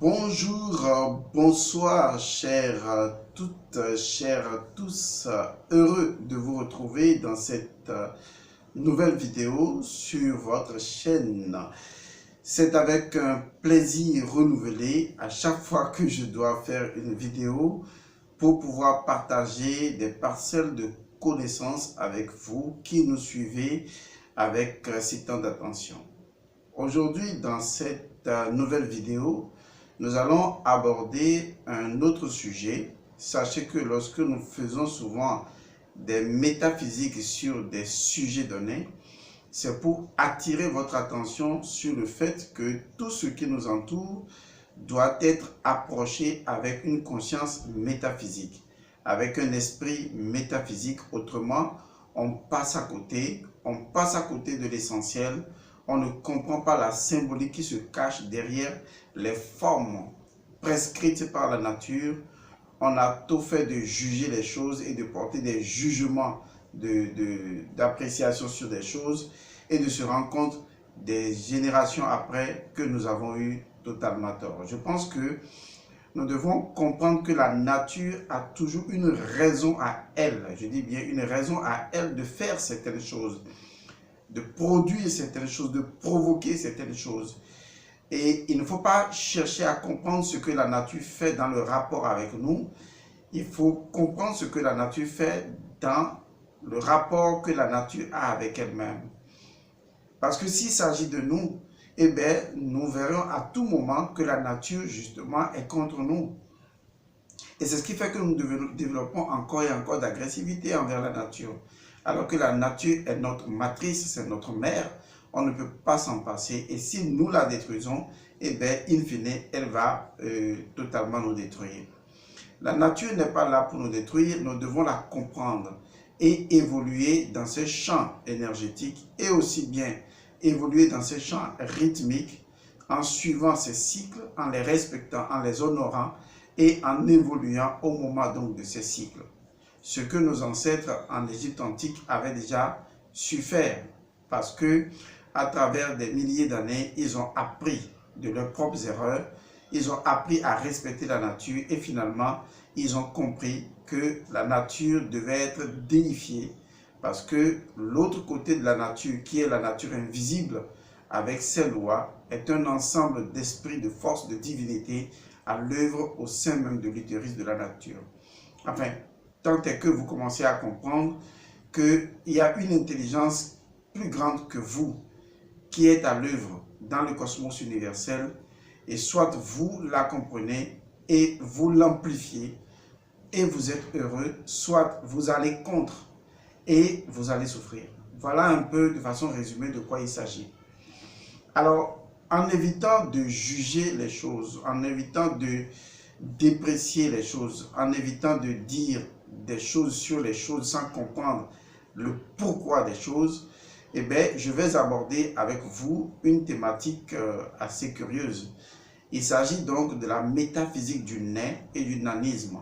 Bonjour, bonsoir, chères toutes, chers tous. Heureux de vous retrouver dans cette nouvelle vidéo sur votre chaîne. C'est avec un plaisir renouvelé à chaque fois que je dois faire une vidéo pour pouvoir partager des parcelles de connaissances avec vous qui nous suivez avec si tant d'attention. Aujourd'hui, dans cette nouvelle vidéo, nous allons aborder un autre sujet. Sachez que lorsque nous faisons souvent des métaphysiques sur des sujets donnés, c'est pour attirer votre attention sur le fait que tout ce qui nous entoure doit être approché avec une conscience métaphysique, avec un esprit métaphysique. Autrement, on passe à côté de l'essentiel. On ne comprend pas la symbolique qui se cache derrière les formes prescrites par la nature. On a tout fait de juger les choses et de porter des jugements d'appréciation sur des choses et de se rendre compte des générations après que nous avons eu totalement tort. Je pense que nous devons comprendre que la nature a toujours une raison à elle, je dis bien une raison à elle de faire certaines choses, de produire certaines choses, de provoquer certaines choses. Et il ne faut pas chercher à comprendre ce que la nature fait dans le rapport avec nous. Il faut comprendre ce que la nature fait dans le rapport que la nature a avec elle-même. Parce que s'il s'agit de nous, eh bien, nous verrons à tout moment que la nature, justement, est contre nous. Et c'est ce qui fait que nous développons encore et encore d'agressivité envers la nature. Alors que la nature est notre matrice, c'est notre mère, on ne peut pas s'en passer. Et si nous la détruisons, eh bien, in fine, elle va totalement nous détruire. La nature n'est pas là pour nous détruire, nous devons la comprendre et évoluer dans ces champs énergétiques et aussi bien évoluer dans ces champs rythmiques en suivant ces cycles, en les respectant, en les honorant et en évoluant au moment donc de ces cycles. Ce que nos ancêtres en Égypte antique avaient déjà su faire parce que à travers des milliers d'années, ils ont appris de leurs propres erreurs, ils ont appris à respecter la nature et finalement, ils ont compris que la nature devait être déifiée parce que l'autre côté de la nature, qui est la nature invisible, avec ses lois, est un ensemble d'esprits, de forces, de divinité à l'œuvre au sein même de l'utérus de la nature. Enfin, tant est que vous commencez à comprendre qu'il y a une intelligence plus grande que vous qui est à l'œuvre dans le cosmos universel et soit vous la comprenez et vous l'amplifiez et vous êtes heureux, soit vous allez contre et vous allez souffrir. Voilà un peu de façon résumée de quoi il s'agit. Alors, en évitant de juger les choses, en évitant de déprécier les choses, en évitant de dire des choses sur les choses sans comprendre le pourquoi des choses, eh bien, je vais aborder avec vous une thématique assez curieuse. Il s'agit donc de la métaphysique du nain et du nanisme.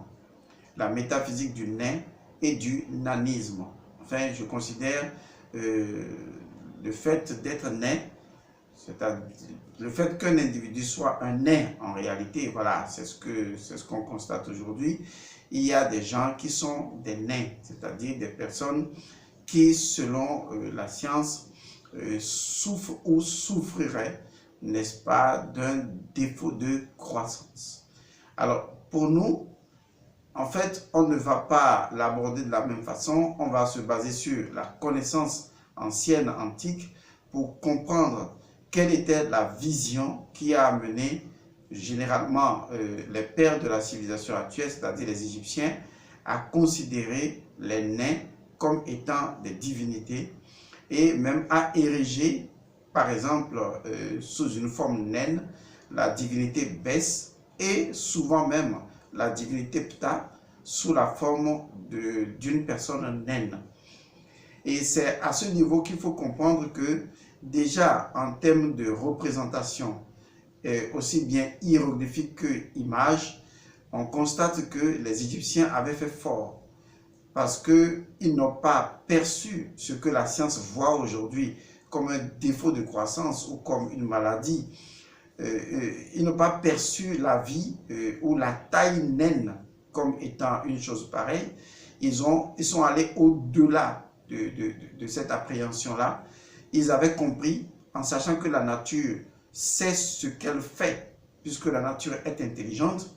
La métaphysique du nain et du nanisme. Enfin, je considère le fait d'être nain, c'est-à-dire le fait qu'un individu soit un nain en réalité, voilà, c'est ce qu'on constate aujourd'hui. Il y a des gens qui sont des nains, c'est-à-dire des personnes qui, selon la science, souffrent ou souffriraient, n'est-ce pas, d'un défaut de croissance. Alors, pour nous, en fait, on ne va pas l'aborder de la même façon. On va se baser sur la connaissance ancienne, antique, pour comprendre quelle était la vision qui a amené généralement les pères de la civilisation actuelle, c'est-à-dire les Égyptiens, à considérer les nains comme étant des divinités et même à ériger, par exemple, sous une forme naine, la divinité Bès et souvent même la divinité Ptah sous la forme d'une personne naine. Et c'est à ce niveau qu'il faut comprendre que déjà en termes de représentation, aussi bien hiéroglyphique que image, on constate que les Égyptiens avaient fait fort parce qu'ils n'ont pas perçu ce que la science voit aujourd'hui comme un défaut de croissance ou comme une maladie ils n'ont pas perçu la vie ou la taille naine comme étant une chose pareille. Ils sont allés au-delà de cette appréhension-là. Ils avaient compris, en sachant que la nature sait ce qu'elle fait, puisque la nature est intelligente,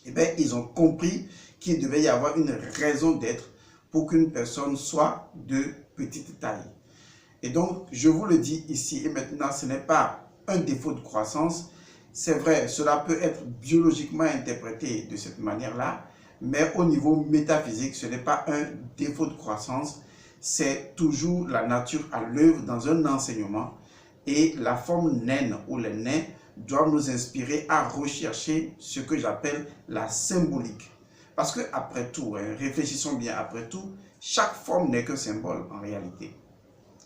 eh bien, ils ont compris qu'il devait y avoir une raison d'être pour qu'une personne soit de petite taille. Et donc, je vous le dis ici et maintenant, ce n'est pas un défaut de croissance. C'est vrai, cela peut être biologiquement interprété de cette manière-là, mais au niveau métaphysique, ce n'est pas un défaut de croissance, c'est toujours la nature à l'œuvre dans un enseignement. Et la forme naine ou les nains doivent nous inspirer à rechercher ce que j'appelle la symbolique. Parce que après tout, réfléchissons bien, après tout, chaque forme n'est qu'un symbole en réalité.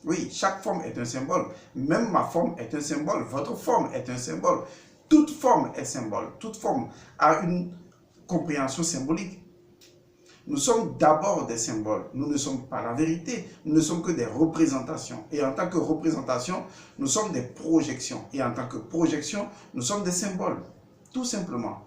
Oui, chaque forme est un symbole. Même ma forme est un symbole. Votre forme est un symbole. Toute forme est symbole. Toute forme a une compréhension symbolique. Nous sommes d'abord des symboles. Nous ne sommes pas la vérité. Nous ne sommes que des représentations. Et en tant que représentation, nous sommes des projections. Et en tant que projection, nous sommes des symboles. Tout simplement.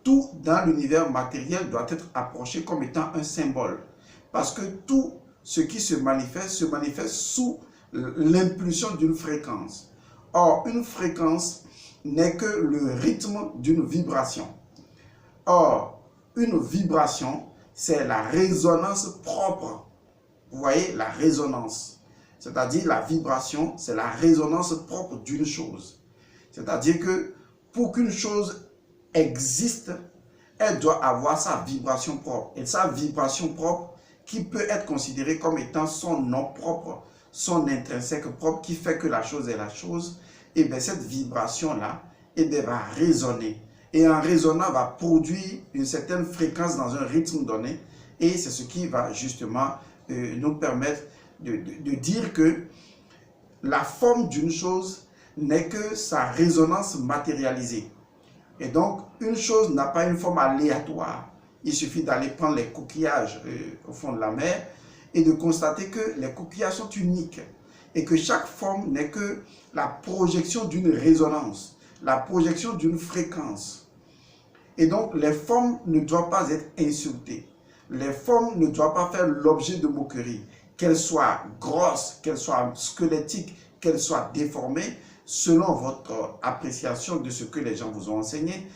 Tout dans l'univers matériel doit être approché comme étant un symbole. Parce que tout ce qui se manifeste sous l'impulsion d'une fréquence. Or, une fréquence n'est que le rythme d'une vibration. Or, une vibration, c'est la résonance propre. Vous voyez, la résonance. C'est-à-dire la vibration, c'est la résonance propre d'une chose. C'est-à-dire que pour qu'une chose existe, elle doit avoir sa vibration propre. Et sa vibration propre, qui peut être considérée comme étant son nom propre, son intrinsèque propre, qui fait que la chose est la chose, et bien cette vibration-là, et bien va résonner. Et en résonnant, va produire une certaine fréquence dans un rythme donné, et c'est ce qui va justement nous permettre de dire que la forme d'une chose n'est que sa résonance matérialisée. Et donc, une chose n'a pas une forme aléatoire. Il suffit d'aller prendre les coquillages au fond de la mer et de constater que les coquillages sont uniques et que chaque forme n'est que la projection d'une résonance, la projection d'une fréquence. Et donc, les formes ne doivent pas être insultées. Les formes ne doivent pas faire l'objet de moqueries. Qu'elles soient grosses, qu'elles soient squelettiques, qu'elles soient déformées, selon votre appréciation de ce que les gens vous ont enseigné,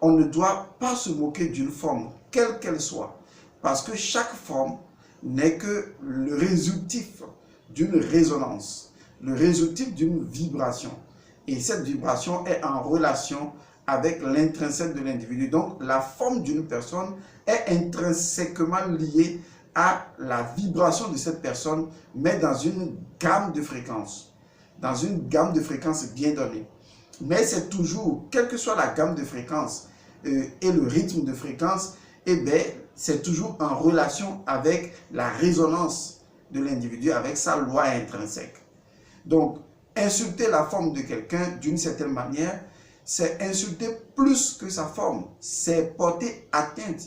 on ne doit pas se moquer d'une forme, quelle qu'elle soit, parce que chaque forme n'est que le résultif d'une résonance, le résultif d'une vibration. Et cette vibration est en relation avec l'intrinsèque de l'individu. Donc, la forme d'une personne est intrinsèquement liée à la vibration de cette personne, mais dans une gamme de fréquences. Dans une gamme de fréquences bien donnée. Mais c'est toujours, quelle que soit la gamme de fréquences et le rythme de fréquence, eh bien, c'est toujours en relation avec la résonance de l'individu, avec sa loi intrinsèque. Donc, insulter la forme de quelqu'un d'une certaine manière, c'est insulter plus que sa forme. C'est porter atteinte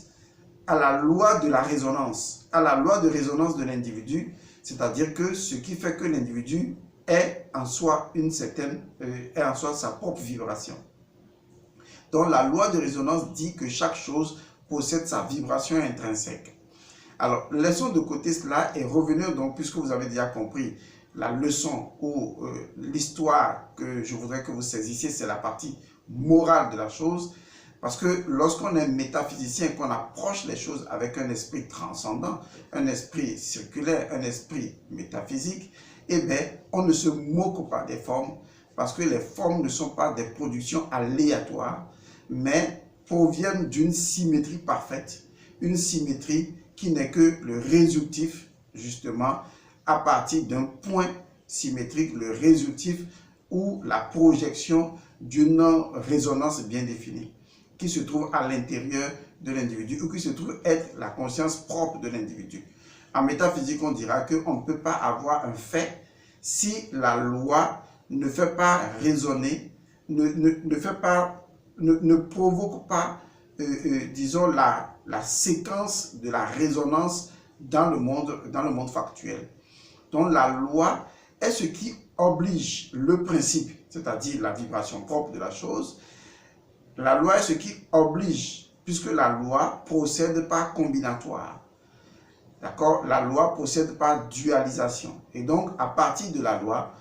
à la loi de la résonance, à la loi de résonance de l'individu, c'est-à-dire que ce qui fait que l'individu est en soi sa propre vibration. Donc la loi de résonance dit que chaque chose possède sa vibration intrinsèque. Alors laissons de côté cela et revenons donc, puisque vous avez déjà compris la leçon ou l'histoire que je voudrais que vous saisissiez, c'est la partie morale de la chose. Parce que lorsqu'on est métaphysicien, qu'on approche les choses avec un esprit transcendant, un esprit circulaire, un esprit métaphysique, eh bien, on ne se moque pas des formes, parce que les formes ne sont pas des productions aléatoires, mais proviennent d'une symétrie parfaite, une symétrie qui n'est que le résultif, justement, à partir d'un point symétrique, le résultif ou la projection d'une résonance bien définie, qui se trouve à l'intérieur de l'individu ou qui se trouve être la conscience propre de l'individu. En métaphysique, on dira qu'on ne peut pas avoir un fait si la loi ne fait pas résonner, ne provoque pas, disons, la séquence de la résonance dans le monde factuel. Donc la loi est ce qui oblige le principe, c'est-à-dire la vibration propre de la chose. La loi est ce qui oblige, puisque la loi procède par combinatoire. D'accord? La loi procède par dualisation. Et donc, à partir de la loi,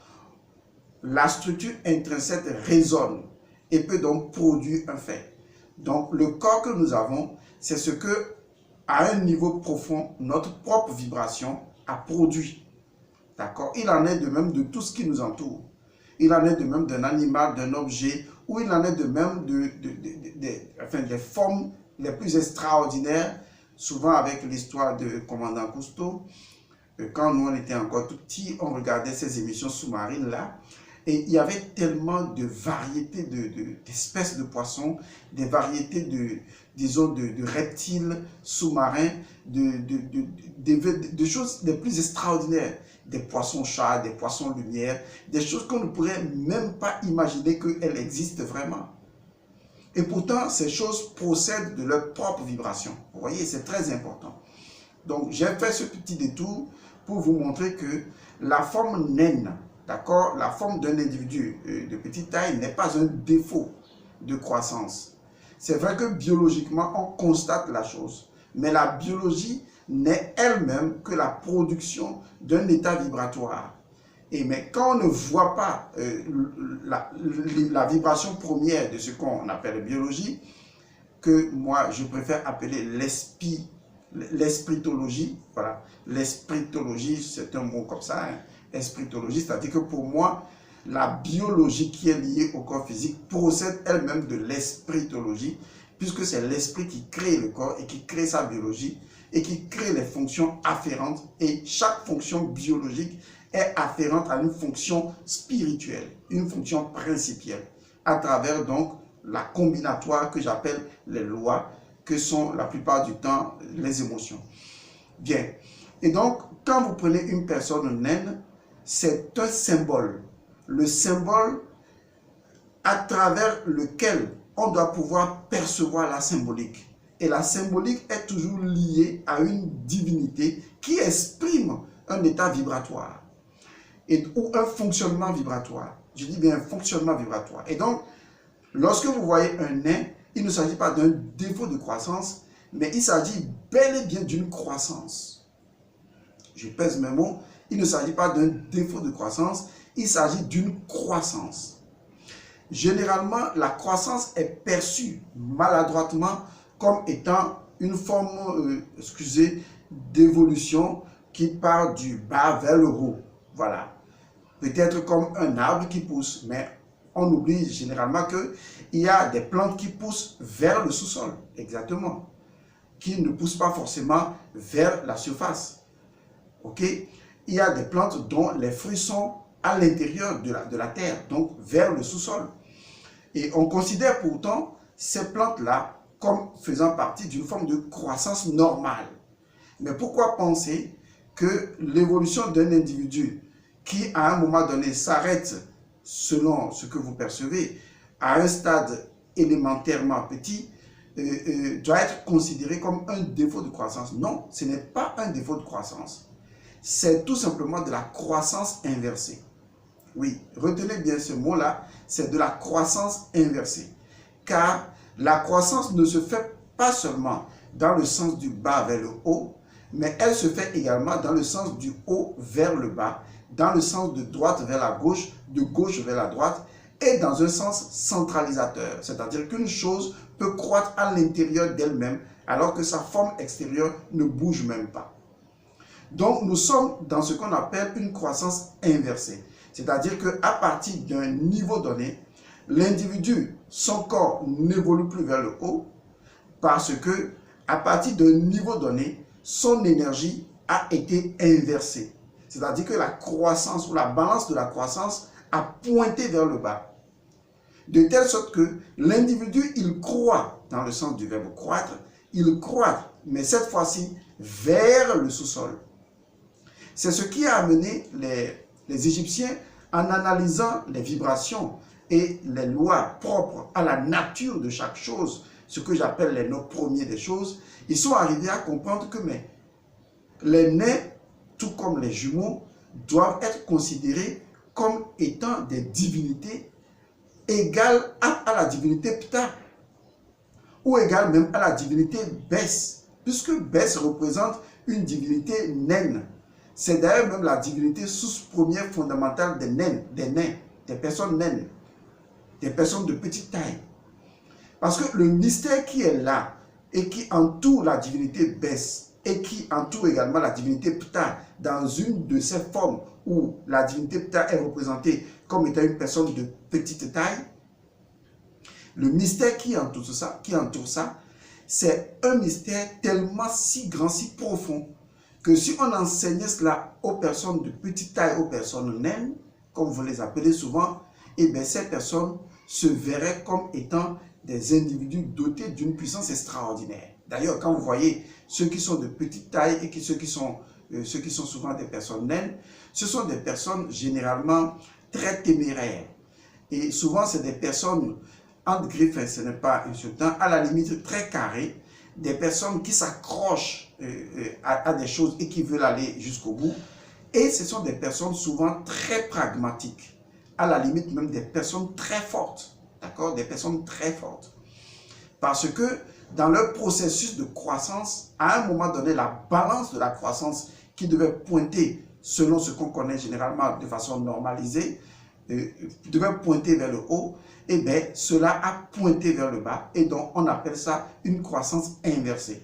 la structure intrinsèque résonne et peut donc produire un fait. Donc, le corps que nous avons, c'est ce que, à un niveau profond, notre propre vibration a produit. D'accord? Il en est de même de tout ce qui nous entoure. Il en est de même d'un animal, d'un objet, ou il en est de même des formes les plus extraordinaires, souvent avec l'histoire de Commandant Cousteau. Quand nous, on était encore tout petits, on regardait ces émissions sous-marines-là, et il y avait tellement de variétés d'espèces de poissons, des variétés disons, de reptiles sous-marins, de choses les plus extraordinaires. Des poissons-chats, des poissons-lumière, des choses qu'on ne pourrait même pas imaginer qu'elles existent vraiment. Et pourtant, ces choses procèdent de leur propre vibration. Vous voyez, c'est très important. Donc, j'ai fait ce petit détour pour vous montrer que la forme naine, d'accord, la forme d'un individu de petite taille n'est pas un défaut de croissance. C'est vrai que biologiquement, on constate la chose, mais la biologie n'est elle-même que la production d'un état vibratoire. Mais quand on ne voit pas la vibration première de ce qu'on appelle biologie, que moi je préfère appeler l'espritologie, voilà, l'espritologie c'est un mot comme ça, hein, espritologie, c'est-à-dire que pour moi, la biologie qui est liée au corps physique procède elle-même de l'espritologie, puisque c'est l'esprit qui crée le corps et qui crée sa biologie et qui crée les fonctions afférentes, et chaque fonction biologique est afférente à une fonction spirituelle, une fonction principielle, à travers donc la combinatoire que j'appelle les lois, que sont la plupart du temps les émotions. Bien, et donc quand vous prenez une personne naine, c'est un symbole, le symbole à travers lequel on doit pouvoir percevoir la symbolique. Et la symbolique est toujours liée à une divinité qui exprime un état vibratoire ou un fonctionnement vibratoire. Je dis bien un fonctionnement vibratoire. Et donc, lorsque vous voyez un nain, il ne s'agit pas d'un défaut de croissance, mais il s'agit bel et bien d'une croissance. Je pèse mes mots, il ne s'agit pas d'un défaut de croissance, il s'agit d'une croissance. Généralement, la croissance est perçue maladroitement comme étant une forme, d'évolution qui part du bas vers le haut. Voilà. Peut-être comme un arbre qui pousse, mais on oublie généralement qu'il y a des plantes qui poussent vers le sous-sol, exactement, qui ne poussent pas forcément vers la surface. Ok? Il y a des plantes dont les fruits sont à l'intérieur de la terre, donc vers le sous-sol. Et on considère pourtant ces plantes-là comme faisant partie d'une forme de croissance normale. Mais pourquoi penser que l'évolution d'un individu qui, à un moment donné, s'arrête, selon ce que vous percevez, à un stade élémentairement petit, doit être considéré comme un défaut de croissance? Non, ce n'est pas un défaut de croissance. C'est tout simplement de la croissance inversée. Oui, retenez bien ce mot-là, c'est de la croissance inversée. Car la croissance ne se fait pas seulement dans le sens du bas vers le haut, mais elle se fait également dans le sens du haut vers le bas, dans le sens de droite vers la gauche, de gauche vers la droite, et dans un sens centralisateur. C'est-à-dire qu'une chose peut croître à l'intérieur d'elle-même, alors que sa forme extérieure ne bouge même pas. Donc, nous sommes dans ce qu'on appelle une croissance inversée. C'est-à-dire qu'à partir d'un niveau donné, l'individu, son corps n'évolue plus vers le haut parce que, à partir d'un niveau donné, son énergie a été inversée. C'est-à-dire que la croissance ou la balance de la croissance a pointé vers le bas. De telle sorte que l'individu, il croît dans le sens du verbe croître, il croît, mais cette fois-ci vers le sous-sol. C'est ce qui a amené les Égyptiens, en analysant les vibrations et les lois propres à la nature de chaque chose, ce que j'appelle les noms premiers des choses, ils sont arrivés à comprendre que les nains, tout comme les jumeaux, doivent être considérés comme étant des divinités égales à la divinité Ptah, ou égales même à la divinité Bès, puisque Bès représente une divinité naine. C'est d'ailleurs même la divinité source première fondamentale des nains, des personnes naines, des personnes de petite taille. Parce que le mystère qui est là et qui entoure la divinité Bès et qui entoure également la divinité Ptah dans une de ces formes où la divinité Ptah est représentée comme étant une personne de petite taille, le mystère qui entoure ça, c'est un mystère tellement si grand, si profond, que si on enseignait cela aux personnes de petite taille, aux personnes naines, comme vous les appelez souvent, et bien ces personnes se verraient comme étant des individus dotés d'une puissance extraordinaire. D'ailleurs, quand vous voyez ceux qui sont de petite taille et ceux qui sont souvent des personnes naines, ce sont des personnes généralement très téméraires. Et souvent, c'est des personnes, entre griffes, ce n'est pas insultant, à la limite très carrées, des personnes qui s'accrochent à des choses et qui veulent aller jusqu'au bout. Et ce sont des personnes souvent très pragmatiques, à la limite même des personnes très fortes, d'accord, des personnes très fortes. Parce que dans leur processus de croissance, à un moment donné, la balance de la croissance qui devait pointer, selon ce qu'on connaît généralement de façon normalisée, devait pointer vers le haut, et bien cela a pointé vers le bas, et donc on appelle ça une croissance inversée.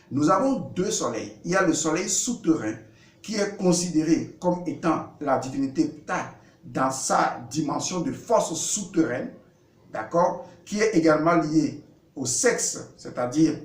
Nous avons deux soleils. Il y a le soleil souterrain, qui est considéré comme étant la divinité Ptah dans sa dimension de force souterraine, d'accord, qui est également lié au sexe, c'est-à-dire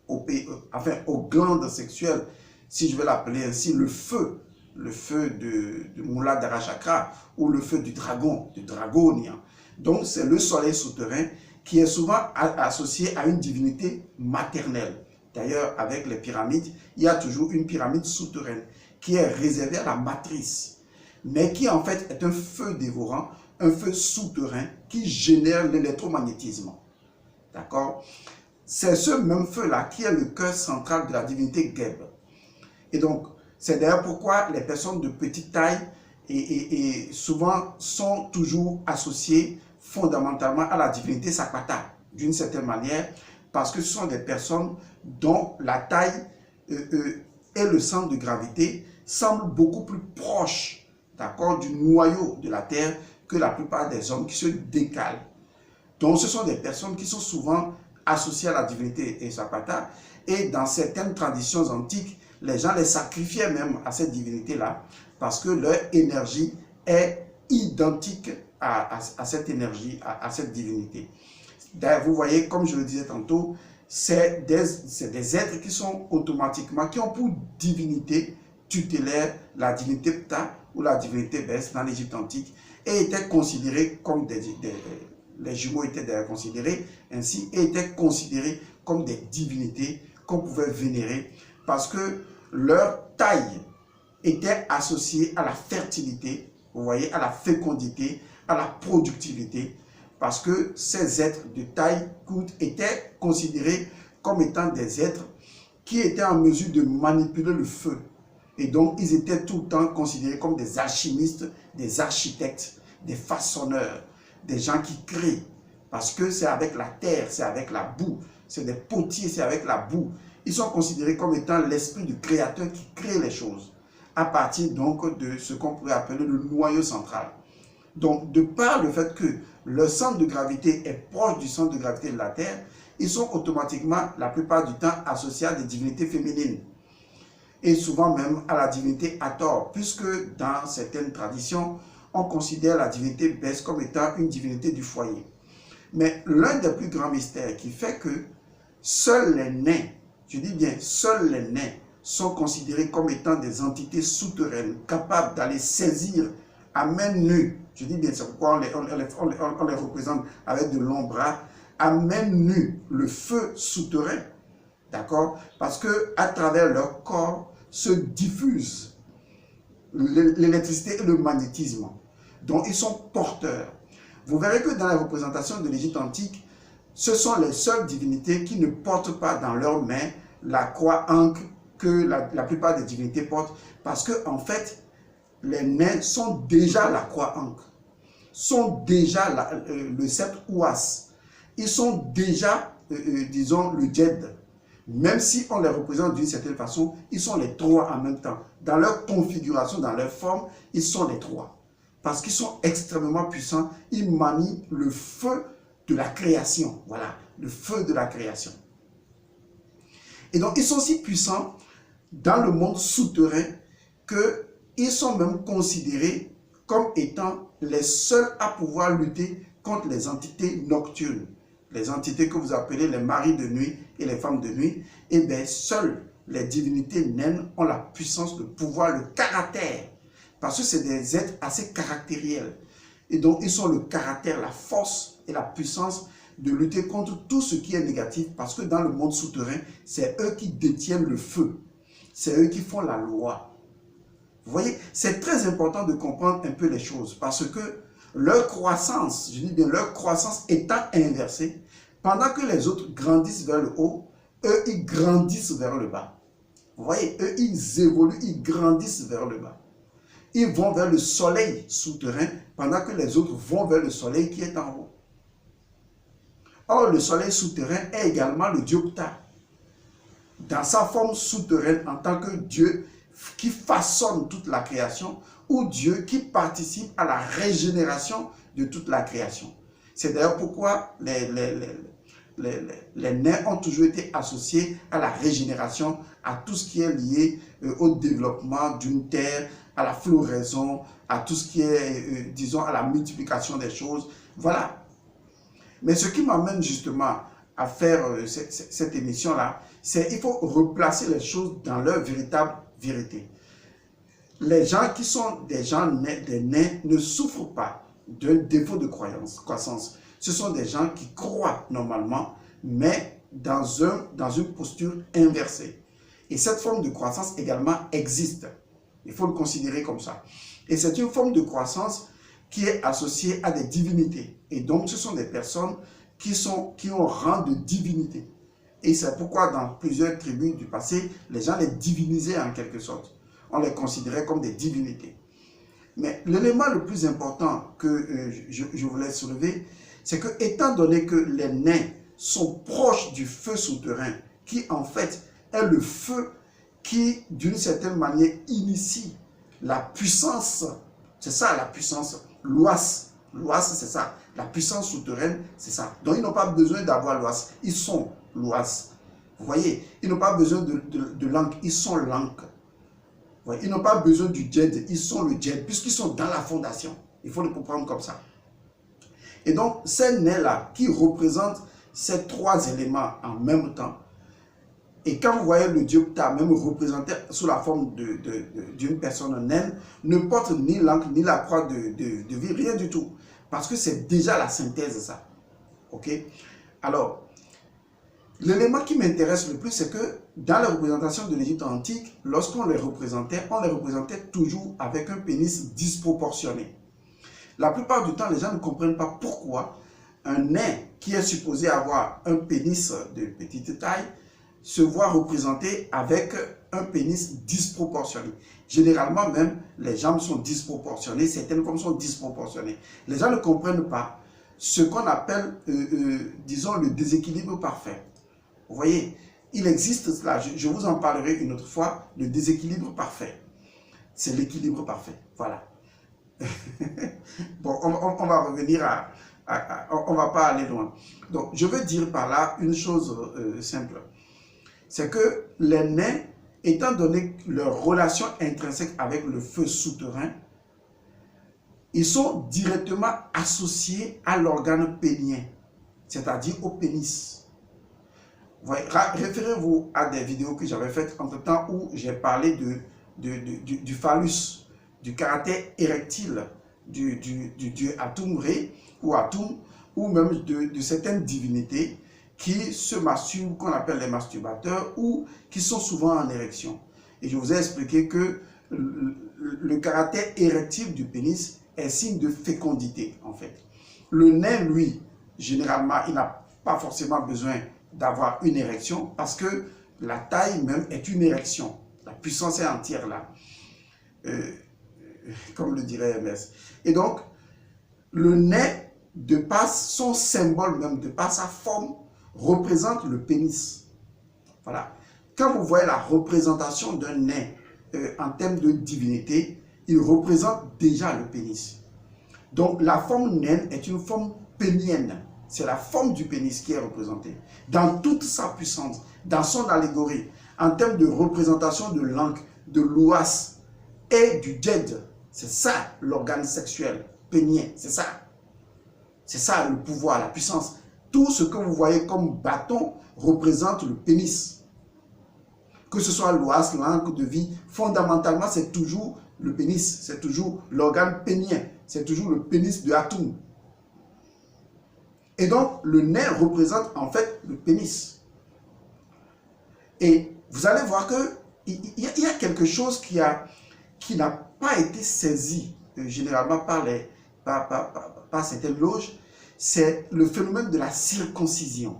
aux glandes sexuelles, si je vais l'appeler ainsi, le feu de Muladhara Chakra, ou le feu du dragon, du dragonien. Donc c'est le soleil souterrain qui est souvent associé à une divinité maternelle. D'ailleurs, avec les pyramides, il y a toujours une pyramide souterraine qui est réservée à la matrice, mais qui en fait est un feu dévorant, un feu souterrain qui génère l'électromagnétisme. D'accord? C'est ce même feu-là qui est le cœur central de la divinité Geb. Et donc, c'est d'ailleurs pourquoi les personnes de petite taille et souvent sont toujours associées fondamentalement à la divinité Sapata, d'une certaine manière, parce que ce sont des personnes dont la taille et le centre de gravité semblent beaucoup plus proches, d'accord, du noyau de la Terre que la plupart des hommes qui se décalent. Donc, ce sont des personnes qui sont souvent associées à la divinité Sapata, et dans certaines traditions antiques, les gens les sacrifiaient même à cette divinité-là, parce que leur énergie est identique à cette énergie, à cette divinité. D'ailleurs, vous voyez, comme je le disais tantôt, c'est des êtres qui sont automatiquement, qui ont pour divinité tutélaire la divinité Ptah ou la divinité Bès dans l'Égypte antique, et étaient considérés comme les jumeaux étaient d'ailleurs considérés ainsi, et étaient considérés comme des divinités qu'on pouvait vénérer, parce que leur taille était associée à la fertilité, vous voyez, à la fécondité, à la productivité, parce que ces êtres de taille courte étaient considérés comme étant des êtres qui étaient en mesure de manipuler le feu. Et donc, ils étaient tout le temps considérés comme des alchimistes, des architectes, des façonneurs, des gens qui créent. Parce que c'est avec la terre, c'est avec la boue, c'est des potiers, c'est avec la boue. Ils sont considérés comme étant l'esprit du créateur qui crée les choses, à partir donc de ce qu'on pourrait appeler le noyau central. Donc, de par le fait que leur centre de gravité est proche du centre de gravité de la Terre, ils sont automatiquement, la plupart du temps, associés à des divinités féminines. Et souvent même à la divinité Hathor, puisque dans certaines traditions, on considère la divinité Bès comme étant une divinité du foyer. Mais l'un des plus grands mystères qui fait que seuls les nains, je dis bien seuls les nains, sont considérés comme étant des entités souterraines, capables d'aller saisir à main nue, je dis bien, c'est pourquoi on les représente avec de longs bras, à main nue le feu souterrain, d'accord? Parce que à travers leur corps se diffuse l'électricité et le magnétisme, dont ils sont porteurs. Vous verrez que dans la représentation de l'Égypte antique, ce sont les seules divinités qui ne portent pas dans leurs mains la croix ankh que la plupart des divinités portent, parce que en fait, les nains sont déjà la croix-ancre, sont déjà le sceptre ouas, ils sont déjà, disons, le djed. Même si on les représente d'une certaine façon, ils sont les trois en même temps. Dans leur configuration, dans leur forme, ils sont les trois. Parce qu'ils sont extrêmement puissants, ils manient le feu de la création. Voilà, le feu de la création. Et donc, ils sont si puissants dans le monde souterrain qu'ils sont même considérés comme étant les seuls à pouvoir lutter contre les entités nocturnes. Les entités que vous appelez les maris de nuit et les femmes de nuit, et bien seules les divinités naines ont la puissance, le pouvoir, le caractère. Parce que c'est des êtres assez caractériels. Et donc ils ont le caractère, la force et la puissance de lutter contre tout ce qui est négatif. Parce que dans le monde souterrain, c'est eux qui détiennent le feu. C'est eux qui font la loi. Vous voyez, c'est très important de comprendre un peu les choses. Parce que leur croissance, je dis bien leur croissance étant inversée, pendant que les autres grandissent vers le haut, eux, ils grandissent vers le bas. Vous voyez, eux, ils évoluent, ils grandissent vers le bas. Ils vont vers le soleil souterrain, pendant que les autres vont vers le soleil qui est en haut. Or, le soleil souterrain est également le Dieu Ptah. Dans sa forme souterraine, en tant que Dieu qui façonne toute la création, ou Dieu qui participe à la régénération de toute la création. C'est d'ailleurs pourquoi les nains ont toujours été associés à la régénération, à tout ce qui est lié au développement d'une terre, à la floraison, à tout ce qui est, disons, à la multiplication des choses. Voilà. Mais ce qui m'amène justement à faire cette émission-là, c'est qu'il faut replacer les choses dans leur véritable vérité. Les gens qui sont des nains ne souffrent pas d'un défaut de croissance. Ce sont des gens qui croient normalement, mais dans une posture inversée. Et cette forme de croissance également existe. Il faut le considérer comme ça. Et c'est une forme de croissance qui est associée à des divinités. Et donc, ce sont des personnes qui ont rang de divinité. Et c'est pourquoi dans plusieurs tribus du passé, les gens les divinisaient en quelque sorte. On les considérait comme des divinités. Mais l'élément le plus important que je voulais soulever, c'est que étant donné que les nains sont proches du feu souterrain, qui en fait est le feu qui, d'une certaine manière, initie la puissance, c'est ça la puissance, l'ouas, c'est ça, la puissance souterraine, c'est ça. Donc ils n'ont pas besoin d'avoir l'ouas, ils sont l'ouas. Vous voyez, ils n'ont pas besoin de l'encre, ils sont l'encre. Ils n'ont pas besoin du djed, ils sont le djed, puisqu'ils sont dans la fondation. Il faut le comprendre comme ça. Et donc, ces nains-là, qui représentent ces trois éléments en même temps, et quand vous voyez le Dieu Ptah, même représenté sous la forme d'une personne naine, ne porte ni l'encre, ni la croix de vie, rien du tout. Parce que c'est déjà la synthèse, ça. Ok? Alors, l'élément qui m'intéresse le plus, c'est que dans la représentation de l'Égypte antique, lorsqu'on les représentait toujours avec un pénis disproportionné. La plupart du temps, les gens ne comprennent pas pourquoi un nain qui est supposé avoir un pénis de petite taille se voit représenté avec un pénis disproportionné. Généralement même, les jambes sont disproportionnées, certaines formes sont disproportionnées. Les gens ne comprennent pas ce qu'on appelle, disons, le déséquilibre parfait. Vous voyez, il existe cela, je vous en parlerai une autre fois, le déséquilibre parfait. C'est l'équilibre parfait, voilà. Bon, on va revenir on ne va pas aller loin. Donc, je veux dire par là une chose simple. C'est que les nains, étant donné leur relation intrinsèque avec le feu souterrain, ils sont directement associés à l'organe pénien, c'est-à-dire au pénis. Référez-vous à des vidéos que j'avais faites entre-temps où j'ai parlé du phallus, du caractère érectile du dieu Atum-Ré ou Atum, ou même de certaines divinités qui se masturbent, qu'on appelle les masturbateurs, ou qui sont souvent en érection. Et je vous ai expliqué que le caractère érectile du pénis est signe de fécondité, en fait. Le nain, lui, généralement, il n'a pas forcément besoin d'avoir une érection, parce que la taille même est une érection. La puissance est entière là. comme le dirait Hermès. Et donc, le nez, de par son symbole même, de par sa forme, représente le pénis. Voilà. Quand vous voyez la représentation d'un nez en termes de divinité, il représente déjà le pénis. Donc, la forme naine est une forme pénienne. C'est la forme du pénis qui est représentée. Dans toute sa puissance, dans son allégorie, en termes de représentation de l'encre, de l'ouas et du djed. C'est ça l'organe sexuel pénien, c'est ça. C'est ça le pouvoir, la puissance. Tout ce que vous voyez comme bâton représente le pénis. Que ce soit l'ouas, l'encre de vie, fondamentalement c'est toujours le pénis, c'est toujours l'organe pénien, c'est toujours le pénis de Atum. Et donc le nez représente en fait le pénis. Et vous allez voir qu'il y a quelque chose qui n'a pas été saisi généralement par certaines loges, c'est le phénomène de la circoncision.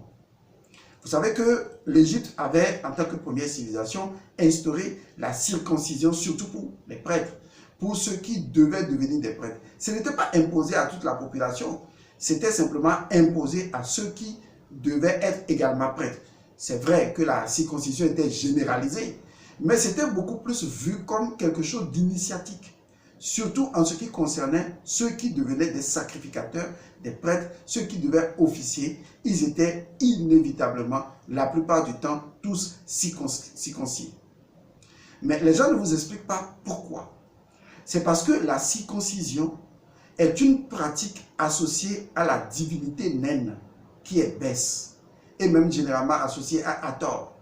Vous savez que l'Égypte avait, en tant que première civilisation, instauré la circoncision, surtout pour les prêtres, pour ceux qui devaient devenir des prêtres. Ce n'était pas imposé à toute la population, c'était simplement imposé à ceux qui devaient être également prêtres. C'est vrai que la circoncision était généralisée, mais c'était beaucoup plus vu comme quelque chose d'initiatique. Surtout en ce qui concernait ceux qui devenaient des sacrificateurs, des prêtres, ceux qui devaient officier, ils étaient inévitablement, la plupart du temps, tous circoncis. Mais les gens ne vous expliquent pas pourquoi. C'est parce que la circoncision est une pratique associée à la divinité naine, qui est Bès, et même généralement associée à Hathor.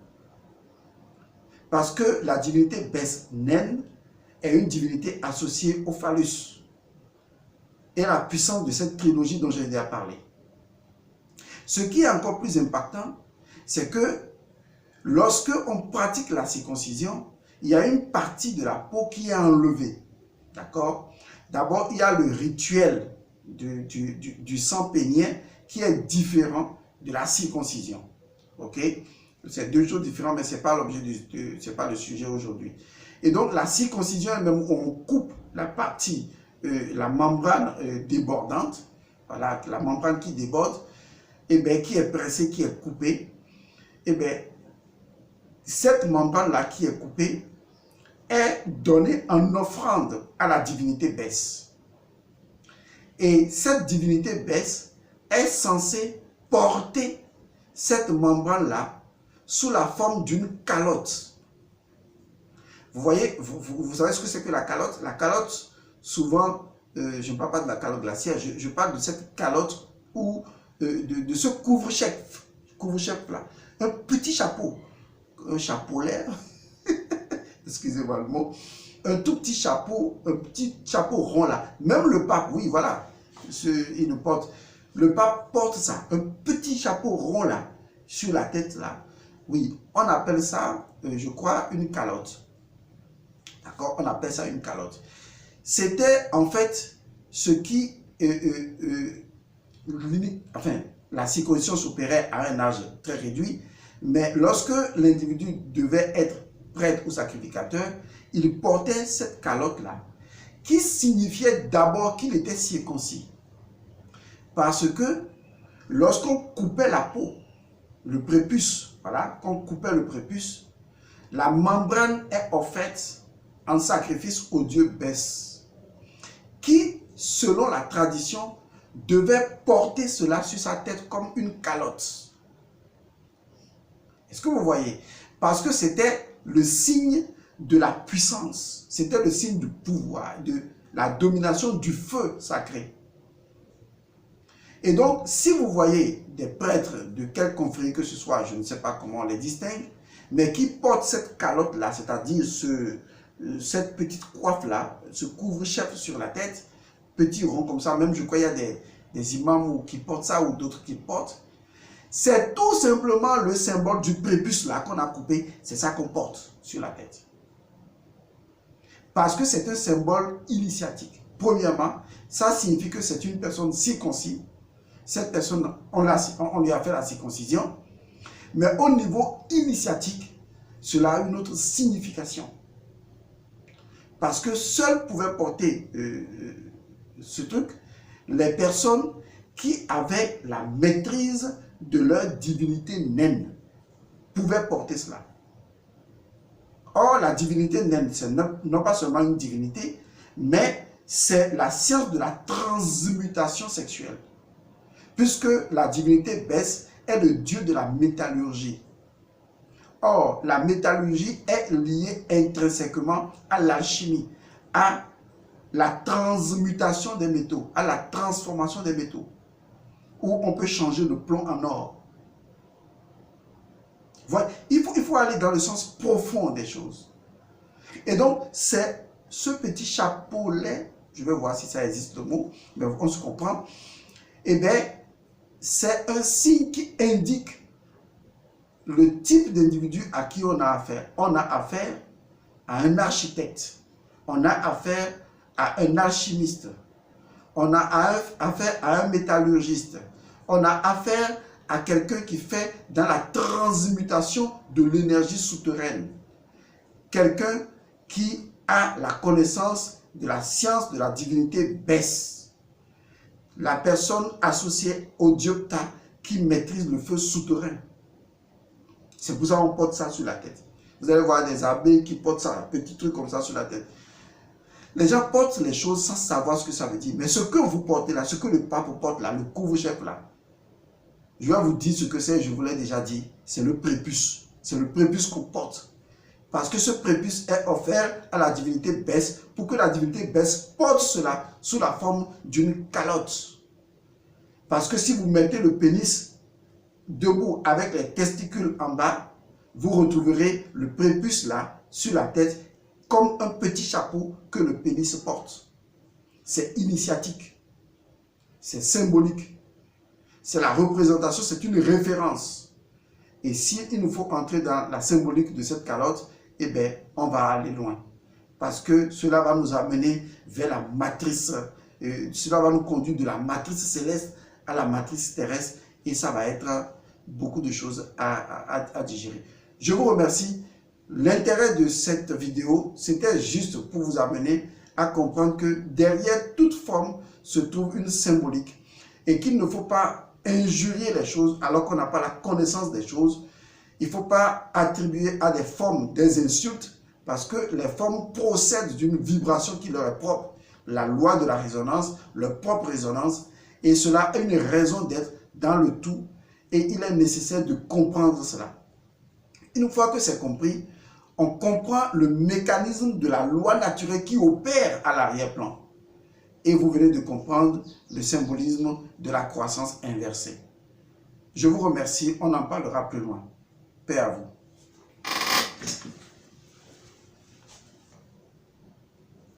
Parce que la divinité Bès naine est une divinité associée au phallus et à la puissance de cette trilogie dont j'ai déjà parlé. Ce qui est encore plus impactant, c'est que lorsque on pratique la circoncision, il y a une partie de la peau qui est enlevée. D'accord? D'abord, il y a le rituel du sang pénien qui est différent de la circoncision. Ok? C'est deux choses différentes, mais ce n'est pas l'objet c'est pas le sujet aujourd'hui. Et donc, la circoncision elle-même, où on coupe la partie, la membrane débordante, voilà, la membrane qui déborde, et bien, qui est pressée, qui est coupée, et bien, cette membrane-là qui est coupée est donnée en offrande à la divinité Bès. Et cette divinité Bès est censée porter cette membrane-là sous la forme d'une calotte. Vous voyez, vous savez ce que c'est que la calotte? La calotte, souvent, je ne parle pas de la calotte glaciaire, je parle de cette calotte ou de ce couvre-chef là. Un petit chapeau, un chapeau-l'air, excusez-moi le mot, un tout petit chapeau rond là. Même le pape, oui, voilà, il le porte. Le pape porte ça, un petit chapeau rond là, sur la tête là. Oui, on appelle ça, je crois, une calotte. D'accord? On appelle ça une calotte. C'était en fait ce qui, enfin, la circoncision s'opérait à un âge très réduit, mais lorsque l'individu devait être prêtre ou sacrificateur, il portait cette calotte-là, qui signifiait d'abord qu'il était circoncis. Parce que lorsqu'on coupait la peau, le prépuce, voilà, qu'on coupait le prépuce, la membrane est offerte en sacrifice au dieu Bès, qui, selon la tradition, devait porter cela sur sa tête comme une calotte. Est-ce que vous voyez? Parce que c'était le signe de la puissance, c'était le signe du pouvoir, de la domination du feu sacré. Et donc, si vous voyez des prêtres de quelle confrérie que ce soit, je ne sais pas comment on les distingue, mais qui portent cette calotte-là, c'est-à-dire cette petite coiffe-là, ce couvre-chef sur la tête, petit rond comme ça, même je crois qu'il y a des imams qui portent ça ou d'autres qui portent, c'est tout simplement le symbole du prépuce là qu'on a coupé, c'est ça qu'on porte sur la tête. Parce que c'est un symbole initiatique. Premièrement, ça signifie que c'est une personne circoncise. Cette personne, on lui a fait la circoncision. Mais au niveau initiatique, cela a une autre signification. Parce que seuls pouvaient porter ce truc les personnes qui avaient la maîtrise de leur divinité naine pouvaient porter cela. Or, la divinité naine, c'est non pas seulement une divinité, mais c'est la science de la transmutation sexuelle. Puisque la divinité Bès est le dieu de la métallurgie. Or, la métallurgie est liée intrinsèquement à l'alchimie, à la transmutation des métaux, à la transformation des métaux, où on peut changer le plomb en or. Voilà. Il faut aller dans le sens profond des choses. Et donc, c'est ce petit chapeau-lait, je vais voir si ça existe le mot, mais on se comprend, eh bien, c'est un signe qui indique le type d'individu à qui on a affaire. On a affaire à un architecte, on a affaire à un alchimiste, on a affaire à un métallurgiste, on a affaire à quelqu'un qui fait dans la transmutation de l'énergie souterraine, quelqu'un qui a la connaissance de la science de la divinité Bès, la personne associée au dieu Ptah qui maîtrise le feu souterrain. C'est pour ça qu'on porte ça sur la tête. Vous allez voir des abbés qui portent ça, un petit truc comme ça sur la tête. Les gens portent les choses sans savoir ce que ça veut dire. Mais ce que vous portez là, ce que le pape porte là, le couvre-chef là, je vais vous dire ce que c'est, je vous l'ai déjà dit, c'est le prépuce. C'est le prépuce qu'on porte. Parce que ce prépuce est offert à la divinité Bès pour que la divinité Bès porte cela sous la forme d'une calotte. Parce que si vous mettez le pénis debout avec les testicules en bas, vous retrouverez le prépuce là sur la tête comme un petit chapeau que le pénis porte. C'est initiatique, c'est symbolique, c'est la représentation, c'est une référence. Et s'il nous faut entrer dans la symbolique de cette calotte, eh bien, on va aller loin. Parce que cela va nous amener vers la matrice, cela va nous conduire de la matrice céleste à la matrice terrestre, et ça va être beaucoup de choses à digérer. Je vous remercie. L'intérêt de cette vidéo, c'était juste pour vous amener à comprendre que derrière toute forme se trouve une symbolique et qu'il ne faut pas injurier les choses alors qu'on n'a pas la connaissance des choses. Il ne faut pas attribuer à des formes des insultes parce que les formes procèdent d'une vibration qui leur est propre. La loi de la résonance, leur propre résonance, et cela a une raison d'être dans le tout et il est nécessaire de comprendre cela. Une fois que c'est compris, on comprend le mécanisme de la loi naturelle qui opère à l'arrière-plan. Et vous venez de comprendre le symbolisme de la croissance inversée. Je vous remercie, on en parlera plus loin. Paix à vous.